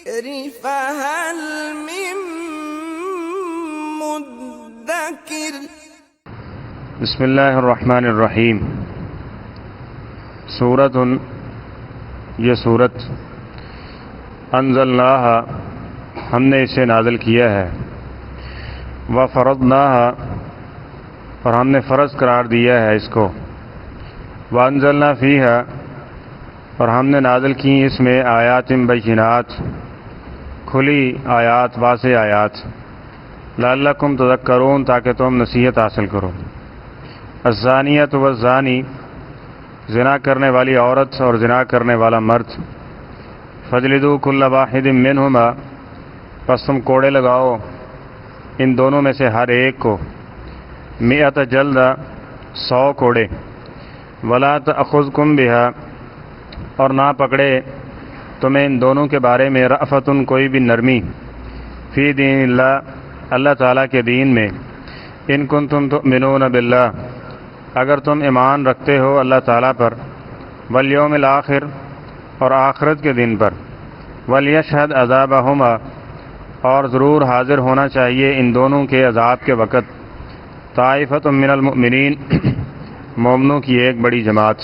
الذكر فهل من مدكر بسم اللہ الرحمن الرحیم۔ سورۃ، یہ سورت انزلناہا، ہم نے اسے نازل کیا ہے، وفرضناہا، اور ہم نے فرض قرار دیا ہے اس کو، وانزلنا فیہا، اور ہم نے نازل کی اس میں آیات بینات، کھلی آیات، واضح آیات، لعلکم تذکرون، تاکہ تم نصیحت حاصل کرو۔ الزانیۃ والزانی، زنا کرنے والی عورت اور زنا کرنے والا مرد، فجلدوا کل واحد منہما، پس تم کوڑے لگاؤ ان دونوں میں سے ہر ایک کو، 100 جلدہ، 100 کوڑے، ولا تأخذکم بہا، اور نہ پکڑے تمہیں ان دونوں کے بارے میں رأفتن، کوئی بھی نرمی، فی دین اللہ، اللہ تعالیٰ کے دین میں، ان کنتم تؤمنون باللہ، اگر تم ایمان رکھتے ہو اللہ تعالیٰ پر، والیوم الآخر، اور آخرت کے دن پر، ولیشہد عذابہما، اور ضرور حاضر ہونا چاہیے ان دونوں کے عذاب کے وقت، طائفۃ من المؤمنین، مومنوں کی ایک بڑی جماعت۔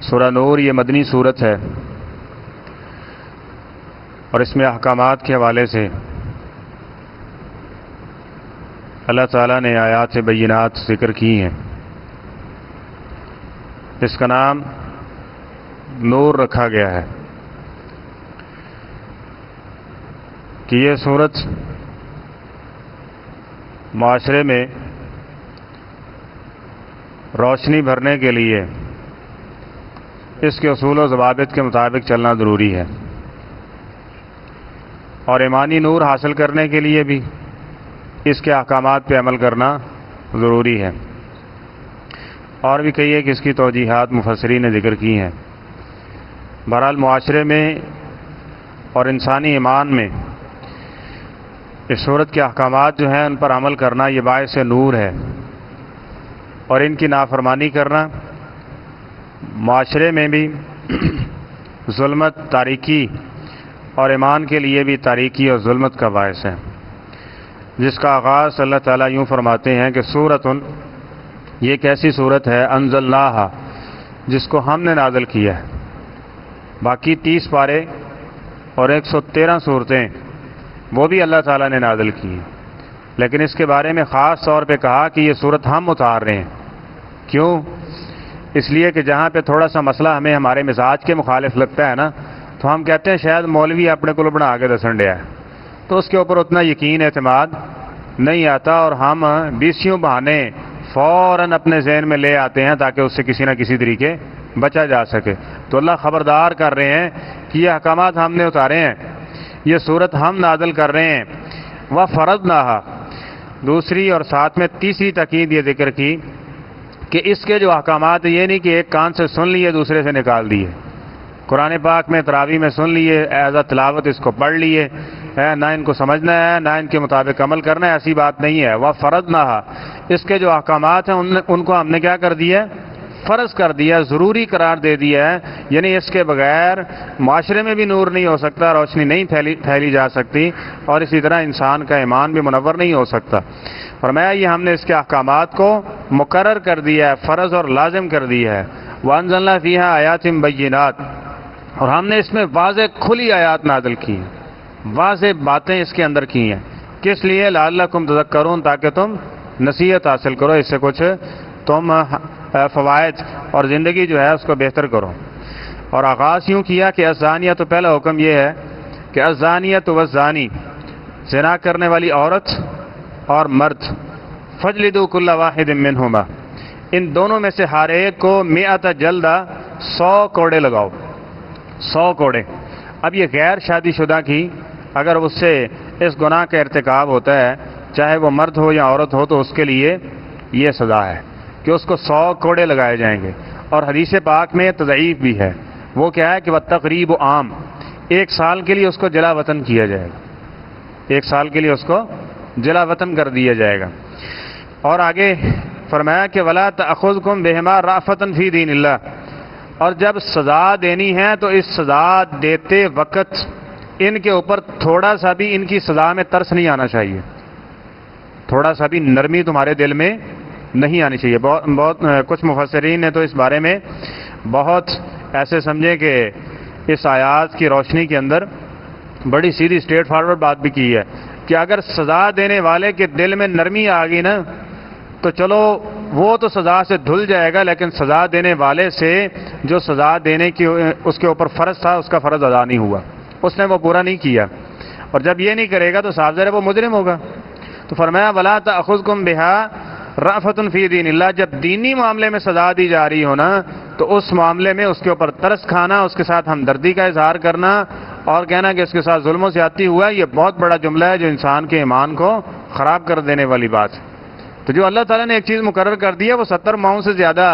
سورہ نور یہ مدنی صورت ہے، اور اس میں احکامات کے حوالے سے اللہ تعالیٰ نے آیات بینات ذکر کی ہیں۔ اس کا نام نور رکھا گیا ہے کہ یہ صورت معاشرے میں روشنی بھرنے کے لیے اس کے اصول و ضوابط کے مطابق چلنا ضروری ہے، اور ایمانی نور حاصل کرنے کے لیے بھی اس کے احکامات پہ عمل کرنا ضروری ہے۔ اور بھی کئی ایک اس کی توجیحات مفسرین نے ذکر کی ہیں۔ بہرحال معاشرے میں اور انسانی ایمان میں اس صورت کے احکامات جو ہیں ان پر عمل کرنا یہ باعث نور ہے، اور ان کی نافرمانی کرنا معاشرے میں بھی ظلمت، تاریکی، اور ایمان کے لیے بھی تاریکی اور ظلمت کا باعث ہے، جس کا آغاز اللہ تعالیٰ یوں فرماتے ہیں کہ سورۃ، یہ ایک ایسی صورت ہے انزلناہا، جس کو ہم نے نازل کیا ہے۔ باقی 30 پارے اور 113 صورتیں وہ بھی اللہ تعالیٰ نے نازل کی ہیں، لیکن اس کے بارے میں خاص طور پہ کہا کہ یہ صورت ہم اتار رہے ہیں۔ کیوں؟ اس لیے کہ جہاں پہ تھوڑا سا مسئلہ ہمیں ہمارے مزاج کے مخالف لگتا ہے نا، تو ہم کہتے ہیں شاید مولوی اپنے کو بنا کے دسن ڈیا ہے، تو اس کے اوپر اتنا یقین اعتماد نہیں آتا، اور ہم بیسیوں بہانے فوراً اپنے ذہن میں لے آتے ہیں تاکہ اس سے کسی نہ کسی طریقے بچا جا سکے۔ تو اللہ خبردار کر رہے ہیں کہ یہ احکامات ہم نے اتارے ہیں، یہ صورت ہم نازل کر رہے ہیں۔ وفرضناہا، دوسری اور ساتھ میں تیسری تاکید یہ ذکر کی کہ اس کے جو احکامات یہ نہیں کہ ایک کان سے سن لیے دوسرے سے نکال دیے، قرآن پاک میں تراویح میں سن لیے، ایز اے تلاوت اس کو پڑھ لیے، نہ ان کو سمجھنا ہے نہ ان کے مطابق عمل کرنا ہے، ایسی بات نہیں ہے۔ وفرضناہا، اس کے جو احکامات ہیں ان کو ہم نے کیا کر دیا؟ فرض کر دیا، ضروری قرار دے دیا ہے، یعنی اس کے بغیر معاشرے میں بھی نور نہیں ہو سکتا، روشنی نہیں پھیلی جا سکتی، اور اسی طرح انسان کا ایمان بھی منور نہیں ہو سکتا۔ فرمایا یہ ہم نے اس کے احکامات کو مقرر کر دیا ہے، فرض اور لازم کر دیا ہے۔ وانزلنا فیہا آیات بینات، اور ہم نے اس میں واضح کھلی آیات نازل کی ہیں، واضح باتیں اس کے اندر کی ہیں۔ کس لیے؟ لعلکم تذکرون، تاکہ تم نصیحت حاصل کرو، اس سے کچھ تم فوائد اور زندگی جو ہے اس کو بہتر کرو۔ اور آغاز یوں کیا کہ الزانیہ، تو پہلا حکم یہ ہے کہ الزانیۃ والزانی، زنا کرنے والی عورت اور مرد، فجلدوا کل واحد منہما، ان دونوں میں سے ہر ایک کو 100 جلدہ، 100 کوڑے لگاؤ، 100 کوڑے۔ اب یہ غیر شادی شدہ کی اگر اس سے اس گناہ کا ارتکاب ہوتا ہے، چاہے وہ مرد ہو یا عورت ہو، تو اس کے لیے یہ سزا ہے کہ اس کو 100 کوڑے لگائے جائیں گے۔ اور حدیث پاک میں تضعیف بھی ہے، وہ کیا ہے کہ وَالتَّغْرِيبُ عام، 1 سال کے لیے اس کو جلا وطن کیا جائے گا، 1 سال کے لیے اس کو جلا وطن کر دیا جائے گا۔ اور آگے فرمایا کہ ولا تأخذکم بہما رأفۃ فی دین اللہ، اور جب سزا دینی ہے تو اس سزا دیتے وقت ان کے اوپر تھوڑا سا بھی ان کی سزا میں ترس نہیں آنا چاہیے، تھوڑا سا بھی نرمی تمہارے دل میں نہیں آنی چاہیے۔ بہت کچھ مفسرین نے تو اس بارے میں بہت ایسے سمجھے کہ اس آیات کی روشنی کے اندر بڑی سیدھی اسٹریٹ فارورڈ بات بھی کی ہے کہ اگر سزا دینے والے کے دل میں نرمی آ گئی نا تو چلو وہ تو سزا سے دھل جائے گا، لیکن سزا دینے والے سے جو سزا دینے کی اس کے اوپر فرض تھا اس کا فرض ادا نہیں ہوا، اس نے وہ پورا نہیں کیا، اور جب یہ نہیں کرے گا تو صاف ظاہر ہے وہ مجرم ہوگا۔ تو فرمایا ولا تأخذکم بہا رأفۃ فی دین اللہ، جب دینی معاملے میں سزا دی جا رہی ہو نا تو اس معاملے میں اس کے اوپر ترس کھانا، اس کے ساتھ ہمدردی کا اظہار کرنا اور کہنا کہ اس کے ساتھ ظلم و زیادتی ہوا، یہ بہت بڑا جملہ ہے جو انسان کے ایمان کو خراب کر دینے والی بات ہے۔ تو جو اللہ تعالیٰ نے ایک چیز مقرر کر دی ہے وہ 70 ماؤں سے زیادہ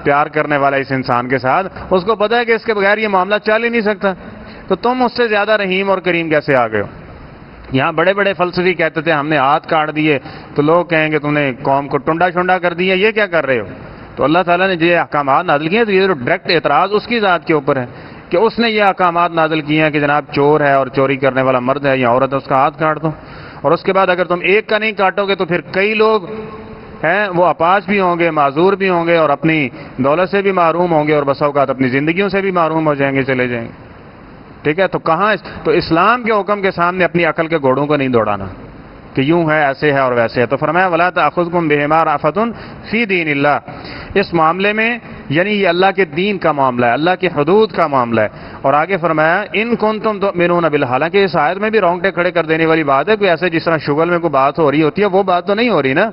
پیار کرنے والا اس انسان کے ساتھ، اس کو پتہ ہے کہ اس کے بغیر یہ معاملہ چل ہی نہیں سکتا، تو تم اس سے زیادہ رحیم اور کریم کیسے آ گئے ہو؟ یہاں بڑے بڑے فلسفی کہتے تھے ہم نے ہاتھ کاٹ دیے تو لوگ کہیں گے تم نے قوم کو ٹنڈا شنڈا کر دیا، یہ کیا کر رہے ہو؟ تو اللہ تعالیٰ نے یہ احکامات نازل کیے ہیں تو یہ جو ڈائریکٹ اعتراض اس کی ذات کے اوپر ہے کہ اس نے یہ احکامات نازل کیے ہیں کہ جناب چور ہے اور چوری کرنے والا مرد ہے یا عورت ہے اس کا ہاتھ کاٹ دو، اور اس کے بعد اگر تم ایک کا نہیں کاٹو گے تو پھر کئی لوگ ہیں وہ اپاہج بھی ہوں گے، معذور بھی ہوں گے، اور اپنی دولت سے بھی محروم ہوں گے، اور بسا اوقات اپنی زندگیوں سے بھی محروم ہو جائیں گے، چلے جائیں گے۔ ٹھیک ہے، تو کہاں تو اسلام کے حکم کے سامنے اپنی عقل کے گھوڑوں کو نہیں دوڑانا کہ یوں ہے ایسے ہے اور ویسے ہے۔ تو فرمایا ولا تأخذکم بہما رأفۃ فی دین اللہ، اس معاملے میں یعنی یہ اللہ کے دین کا معاملہ ہے، اللہ کی حدود کا معاملہ ہے۔ اور آگے فرمایا ان کنتم تؤمنون باللہ، حالانکہ اس آیت میں بھی رونگٹے کھڑے کر دینے والی بات ہے، کوئی ایسے جس طرح شغل میں کوئی بات ہو رہی ہوتی ہے وہ بات تو نہیں ہو رہی نا۔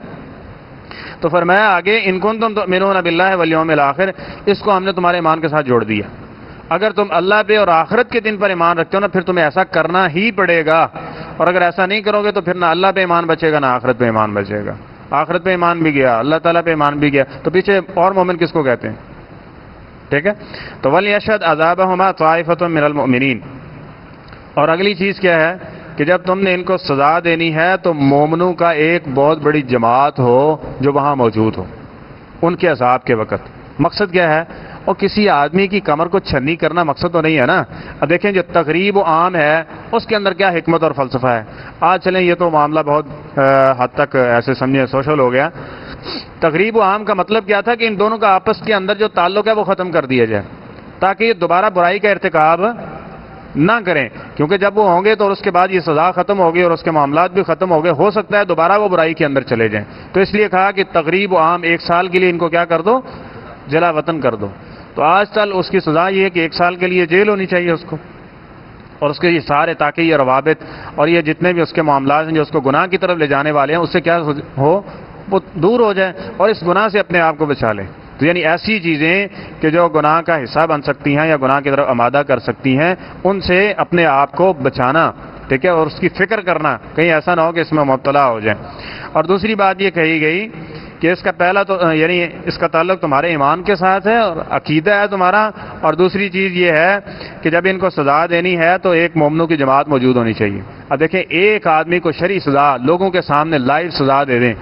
تو فرمایا آگے ان کنتم تؤمنون باللہ والیوم الآخر، اس کو ہم نے تمہارے ایمان کے ساتھ جوڑ دیا، اگر تم اللہ پہ اور آخرت کے دن پر ایمان رکھتے ہو نا پھر تمہیں ایسا کرنا ہی پڑے گا، اور اگر ایسا نہیں کرو گے تو پھر نہ اللہ پہ ایمان بچے گا نہ آخرت پہ ایمان بچے گا۔ آخرت پہ ایمان بھی گیا، اللہ تعالیٰ پہ ایمان بھی گیا، تو پیچھے اور مومن کس کو کہتے ہیں؟ ٹھیک ہے، تو وَلْيَشْهَدْ عَذَابَهُمَا طَائِفَةٌ مِّنَ الْمُؤْمِنِينَ، اور اگلی چیز کیا ہے کہ جب تم نے ان کو سزا دینی ہے تو مومنوں کا ایک بہت بڑی جماعت ہو جو وہاں موجود ہو ان کے عذاب کے وقت۔ مقصد کیا ہے؟ اور کسی آدمی کی کمر کو چھنی کرنا مقصد تو نہیں ہے نا۔ اب دیکھیں جو تقریب و عام ہے اس کے اندر کیا حکمت اور فلسفہ ہے۔ آج چلیں یہ تو معاملہ بہت حد تک ایسے سمجھے سوشل ہو گیا۔ تقریب و عام کا مطلب کیا تھا کہ ان دونوں کا آپس کے اندر جو تعلق ہے وہ ختم کر دیا جائے تاکہ یہ دوبارہ برائی کا ارتکاب نہ کریں، کیونکہ جب وہ ہوں گے تو اس کے بعد یہ سزا ختم ہوگی اور اس کے معاملات بھی ختم ہو گئے، ہو سکتا ہے دوبارہ وہ برائی کے اندر چلے جائیں، تو اس لیے کہا کہ تقریب و عام 1 سال کے لیے ان کو کیا کر دو؟ جلا وطن کر دو۔ تو آج کل اس کی سزا یہ ہے کہ 1 سال کے لیے جیل ہونی چاہیے اس کو، اور اس کے یہ سارے تاکہ یہ روابط اور یہ جتنے بھی اس کے معاملات ہیں جو اس کو گناہ کی طرف لے جانے والے ہیں اس سے کیا ہو وہ دور ہو جائے اور اس گناہ سے اپنے آپ کو بچا لیں۔ تو یعنی ایسی چیزیں کہ جو گناہ کا حصہ بن سکتی ہیں یا گناہ کی طرف آمادہ کر سکتی ہیں ان سے اپنے آپ کو بچانا، ٹھیک ہے، اور اس کی فکر کرنا کہیں ایسا نہ ہو کہ اس میں مبتلا ہو جائیں۔ اور دوسری بات یہ کہی گئی کہ اس کا پہلا تو یعنی اس کا تعلق تمہارے ایمان کے ساتھ ہے اور عقیدہ ہے تمہارا، اور دوسری چیز یہ ہے کہ جب ان کو سزا دینی ہے تو ایک مومنوں کی جماعت موجود ہونی چاہیے۔ اب دیکھیں ایک آدمی کو شرعی سزا لوگوں کے سامنے لائیو سزا دے دیں،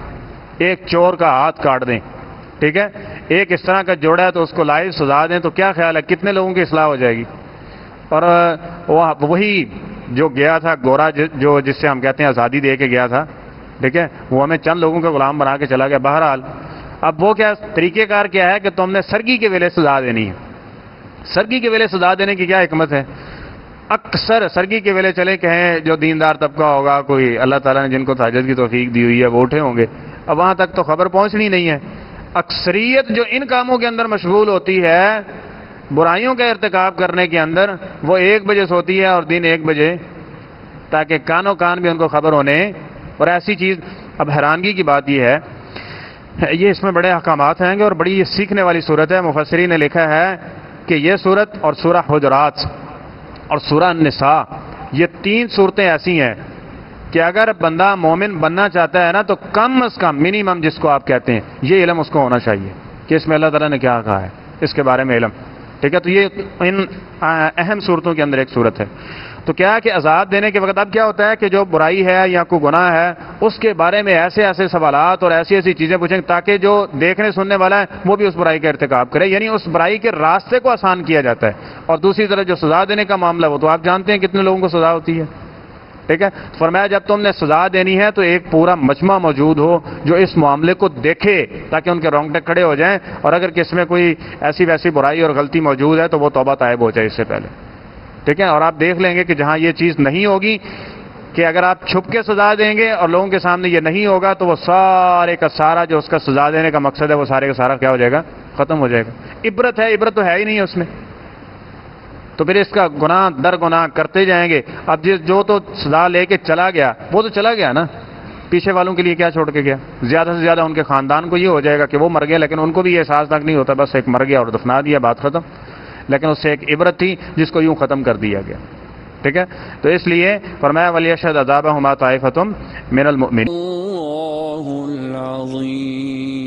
ایک چور کا ہاتھ کاٹ دیں، ٹھیک ہے، ایک اس طرح کا جوڑا ہے تو اس کو لائیو سزا دیں، تو کیا خیال ہے کتنے لوگوں کی اصلاح ہو جائے گی؟ اور وہی جو گیا تھا گورا جو جس سے ہم کہتے ہیں آزادی دے کے گیا تھا، ٹھیک ہے، وہ ہمیں چند لوگوں کا غلام بنا کے چلا گیا۔ بہرحال اب وہ کیا طریقہ کار کیا ہے کہ تم نے سرگی کے ویلے سزا دینی ہے۔ سرگی کے ویلے سزا دینے کی کیا حکمت ہے؟ اکثر سرگی کے ویلے چلے کہیں جو دیندار طبقہ ہوگا، کوئی اللہ تعالیٰ نے جن کو تہجد کی توفیق دی ہوئی ہے وہ اٹھے ہوں گے، اب وہاں تک تو خبر پہنچنی نہیں ہے۔ اکثریت جو ان کاموں کے اندر مشغول ہوتی ہے برائیوں کا ارتکاب کرنے کے اندر، وہ 1 بجے سوتی ہے اور دن 1 بجے، تاکہ کانوں کان بھی ان کو خبر ہونے۔ اور ایسی چیز اب حیرانگی کی بات یہ ہے، یہ اس میں بڑے احکامات ہیں گے اور بڑی یہ سیکھنے والی صورت ہے۔ مفسرین نے لکھا ہے کہ یہ صورت اور سورہ حجرات اور سورہ النساء، یہ 3 صورتیں ایسی ہیں کہ اگر بندہ مومن بننا چاہتا ہے نا تو کم از کم منیمم جس کو آپ کہتے ہیں یہ علم اس کو ہونا چاہیے کہ اس میں اللہ تعالیٰ نے کیا کہا ہے، اس کے بارے میں علم۔ ٹھیک ہے، تو یہ ان اہم صورتوں کے اندر ایک صورت ہے۔ تو کیا ہے کہ عذاب دینے کے وقت اب کیا ہوتا ہے کہ جو برائی ہے یا کوئی گناہ ہے اس کے بارے میں ایسے ایسے سوالات اور ایسی ایسی چیزیں پوچھیں تاکہ جو دیکھنے سننے والا ہے وہ بھی اس برائی کا ارتکاب کرے، یعنی اس برائی کے راستے کو آسان کیا جاتا ہے۔ اور دوسری طرف جو سزا دینے کا معاملہ وہ تو آپ جانتے ہیں کتنے لوگوں کو سزا ہوتی ہے، ٹھیک ہے۔ فرمایا جب تم نے سزا دینی ہے تو ایک پورا مجمع موجود ہو جو اس معاملے کو دیکھے تاکہ ان کے رونگٹے کھڑے ہو جائیں، اور اگر کس میں کوئی ایسی ویسی برائی اور غلطی موجود ہے تو وہ توبہ طائب ہو جائے اس سے پہلے، ٹھیک ہے۔ اور آپ دیکھ لیں گے کہ جہاں یہ چیز نہیں ہوگی کہ اگر آپ چھپ کے سزا دیں گے اور لوگوں کے سامنے یہ نہیں ہوگا تو وہ سارے کا سارا جو اس کا سزا دینے کا مقصد ہے وہ سارے کا سارا کیا ہو جائے گا، ختم ہو جائے گا۔ عبرت ہے، عبرت تو ہے ہی نہیں اس میں، تو پھر اس کا گناہ در گناہ کرتے جائیں گے۔ اب جو تو سزا لے کے چلا گیا وہ تو چلا گیا نا، پیچھے والوں کے لیے کیا چھوڑ کے گیا؟ زیادہ سے زیادہ ان کے خاندان کو یہ ہو جائے گا کہ وہ مر گیا، لیکن ان کو بھی یہ احساس تک نہیں ہوتا، بس ایک مر گیا اور دفنا دیا، بات ختم۔ لیکن اس سے ایک عبرت تھی جس کو یوں ختم کر دیا گیا، ٹھیک ہے۔ تو اس لیے فرمایا وَلْيَشْهَدْ عَذَابَهُمَا طَائِفَةٌ مِّنَ الْمُؤْمِنِينَ۔ اللہ العظیم۔